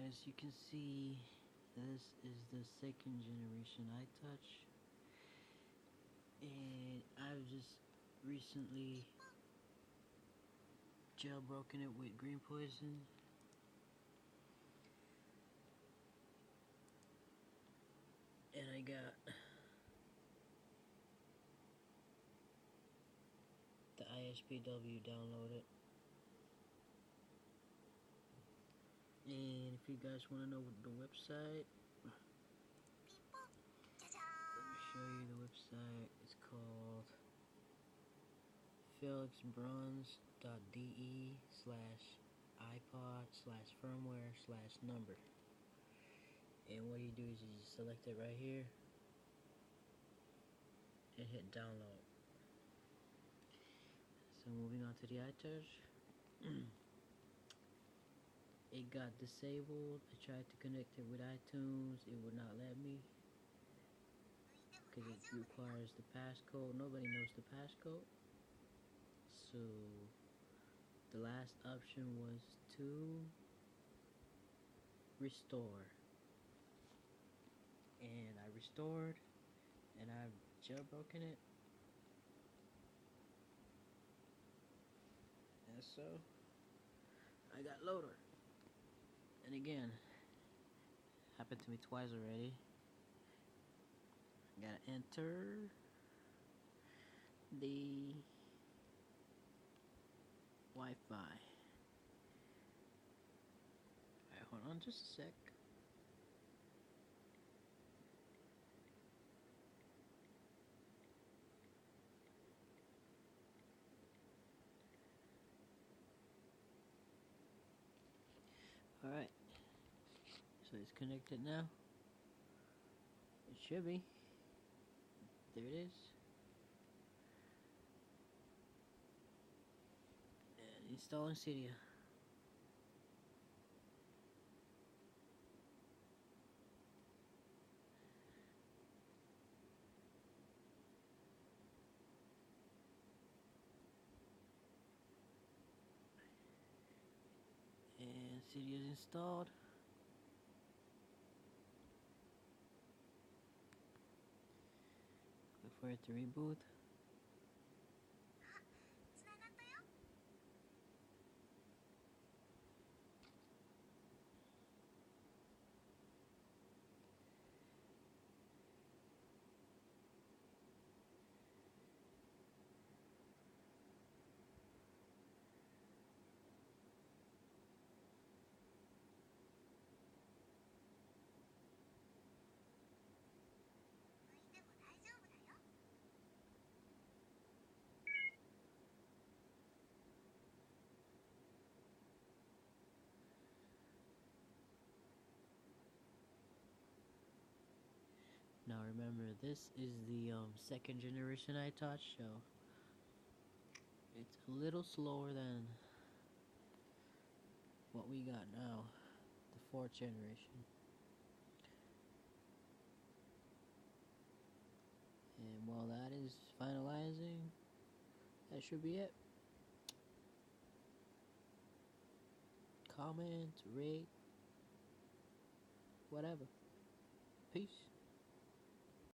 as you can see, this is the second generation iTouch, and I've just recently jailbroken it with green poison. And I got the ISPW downloaded. And if you guys want to know the website, let me show you the website. It's called felixbruns.de/iPod/firmware/number. And what you do is you just select it right here and hit download. So moving on to the iTouch. It got disabled. I tried to connect it with iTunes. It would not let me because it requires the passcode. Nobody knows the passcode. So the last option was to restore. And I restored, and I've jailbroken it. And so I got loader. And again, happened to me twice already. I gotta enter the Wi-Fi. Alright, hold on just a sec. Alright, so it's connected now. It should be. There it is. And installing Cydia. And Cydia is installed. Wait for it to reboot. Now remember, this is the second generation iTouch, so it's a little slower than what we got now, the fourth generation. And while that is finalizing, that should be it. Comment, rate, whatever. Peace.